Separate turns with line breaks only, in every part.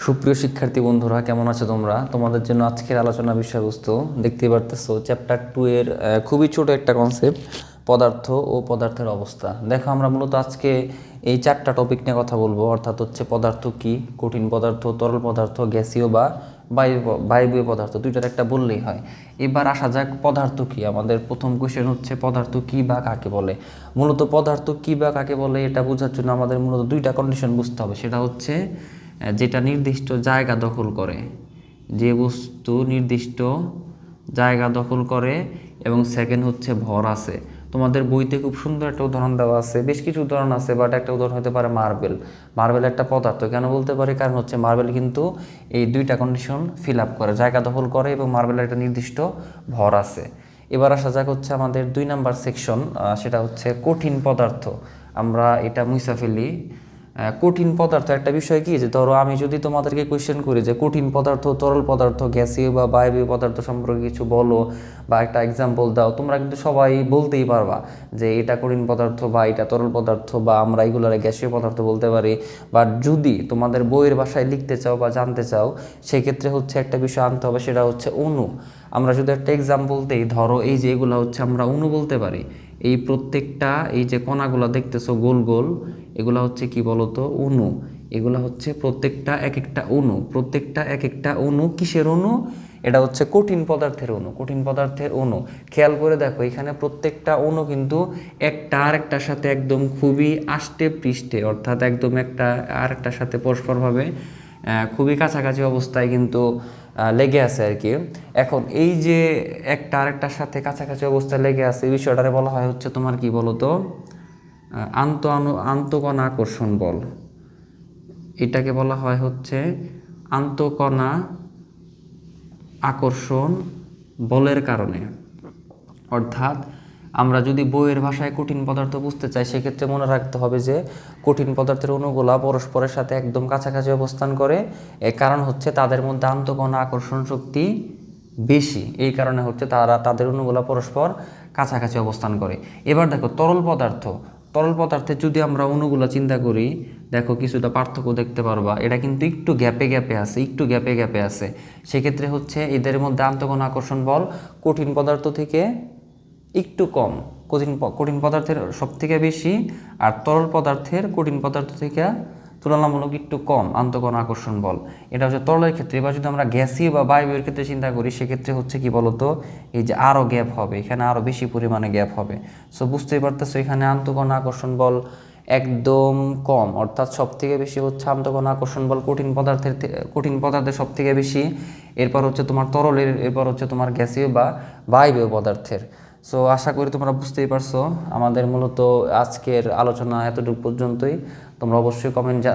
সুপ্রিয় শিক্ষার্থী বন্ধুরা, কেমন আছো তোমরা? তোমাদের জন্য আজকের আলোচনা বিষয়বস্তু দেখতেই পারতেছো, চ্যাপ্টার 2 এর খুবই ছোট একটা কনসেপ্ট, পদার্থ ও পদার্থের অবস্থা। দেখো, আমরা মূলত আজকে এই 4টা টপিক নিয়ে কথা বলবো, অর্থাৎ হচ্ছে পদার্থ কি, কঠিন পদার্থ, তরল পদার্থ, গ্যাসীয় বা বায়বীয় পদার্থ, দুইটার একটা বললেই হয়। এবার আসা যাক পদার্থ কি। আমাদের প্রথম কোশ্চেন হচ্ছে পদার্থ কি বা কাকে বলে। মূলত পদার্থ কি বা কাকে বলে এটা বোঝার জন্য আমাদের মূলত দুইটা কন্ডিশন বুঝতে হবে। সেটা হচ্ছে যেটা নির্দিষ্ট জায়গা দখল করে, যে বস্তু নির্দিষ্ট জায়গা দখল করে, এবং সেকেন্ড হচ্ছে ভর আছে। তোমাদের বইতে খুব সুন্দর একটা উদাহরণ দেওয়া আছে, বেশ কিছু উদাহরণ আছে, বাট একটা উদাহরণ হতে পারে মার্বেল। মার্বেল একটা পদার্থ কেন বলতে পারি? কারণ হচ্ছে মার্বেল কিন্তু এই দুইটা কন্ডিশন ফিল আপ করে, জায়গা দখল করে এবং মার্বেলের একটা নির্দিষ্ট ভর আছে। এবার আসা যাক হচ্ছে আমাদের 2 নাম্বার সেকশন, সেটা হচ্ছে কঠিন পদার্থ। আমরা এটা মুইসা ফেলি। কঠিন পদার্থ একটা বিষয় কি, যে ধরো আমি যদি তোমাদেরকে কোয়েশ্চেন করি যে কঠিন পদার্থ, তরল পদার্থ, গ্যাসীয় বা বায়বীয় পদার্থ সম্পর্কে কিছু বলো বা একটা এক্সাম্পল দাও, তোমরা কিন্তু সবাই বলতেই পারবা যে এটা কঠিন পদার্থ বা এটা তরল পদার্থ, বা আমরা এগুলোর গ্যাসীয় পদার্থ বলতে পারি। বাট যদি তোমাদের বইয়ের ভাষায় লিখতে চাও বা জানতে চাও, সেক্ষেত্রে হচ্ছে একটা বিষয় আনতে হবে, সেটা হচ্ছে অণু। আমরা যদি একটা এক্সাম্পল দিই, ধরো এই যে এগুলো হচ্ছে আমরা অণু বলতে পারি। এই প্রত্যেকটা এই যে কণাগুলো দেখতেছো গোল গোল, এগুলা হচ্ছে কি বলতো? অণু। এগুলা হচ্ছে প্রত্যেকটা এক একটা অণু, প্রত্যেকটা এক একটা অণু কিসের অণু? এটা হচ্ছে কঠিন পদার্থের অণু, কঠিন পদার্থের অণু। খেয়াল করে দেখো, এখানে প্রত্যেকটা অণু কিন্তু একটা আরেকটার সাথে একদম খুবই আষ্টে পৃষ্ঠে, অর্থাৎ একদম একটা আরেকটার সাথে পরস্পরভাবে খুবই কাছাকাছি অবস্থায় কিন্তু লেগে আছে আর কি। এখন এই যে একটা আরেকটার সাথে কাছাকাছি অবস্থায় লেগে আছে, এই বিষয়টারে বলা হয় হচ্ছে তোমার কি বলতো? আন্তঃকণা আকর্ষণ বল। এটাকে বলা হয় হচ্ছে আন্তঃকণা আকর্ষণ বলের কারণে। অর্থাৎ আমরা যদি বইয়ের ভাষায় কঠিন পদার্থ বুঝতে চাই, সেক্ষেত্রে মনে রাখতে হবে যে কঠিন পদার্থের অণুগুলা পরস্পরের সাথে একদম কাছাকাছি অবস্থান করে। এর কারণ হচ্ছে তাদের মধ্যে আন্তঃকণা আকর্ষণ শক্তি বেশি, এই কারণে হচ্ছে তাদের অণুগুলা পরস্পর কাছাকাছি অবস্থান করে। এবার দেখো তরল পদার্থ, তরল পদার্থের যদি আমরা অণুগুলা চিন্তা করি, দেখো কিছুটা পার্থক্য দেখতে পারবা। এটা কিন্তু একটু গ্যাপে গ্যাপে আছে, একটু গ্যাপে গ্যাপে আছে। সেক্ষেত্রে হচ্ছে এদের মধ্যে আন্তঃকণা আকর্ষণ বল কঠিন পদার্থ থেকে একটু কম, কঠিন পদার্থের সব থেকে বেশি, আর তরল পদার্থের কঠিন পদার্থ থেকে তুলনামূলক একটু কম আন্তঃকণা আকর্ষণ বল। এটা হচ্ছে তরলের ক্ষেত্রে। এবার যদি আমরা গ্যাসীয় বা বায়বীয় ক্ষেত্রে চিন্তা করি, সেক্ষেত্রে হচ্ছে কি বলতো? এই যে আরও গ্যাপ হবে, এখানে আরও বেশি পরিমাণে গ্যাপ হবে। সো বুঝতেই পারতেছো, এখানে আন্তঃকণা আকর্ষণ বল একদম কম, অর্থাৎ সব থেকে বেশি হচ্ছে আন্তঃকণা আকর্ষণ বল কঠিন পদার্থের সব থেকে বেশি। এরপর হচ্ছে তোমার তরলের, এরপর হচ্ছে তোমার গ্যাসীয় বা বায়বীয় পদার্থের। সো আশা করি তোমরা বুঝতেই পারছো। আমাদের মূলত আজকের আলোচনা এতটুকু পর্যন্তই। তোমরা অবশ্যই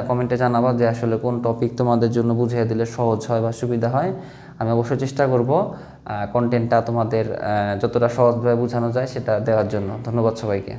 কমেন্টে জানাবা যে আসলে কোন টপিক তোমাদের জন্য বুঝিয়ে দিলে সহজ হয় বা সুবিধা হয়। আমি অবশ্যই চেষ্টা করব কন্টেন্টটা তোমাদের যতটা সহজভাবে বোঝানো যায় সেটা দেওয়ার জন্য। ধন্যবাদ সবাইকে।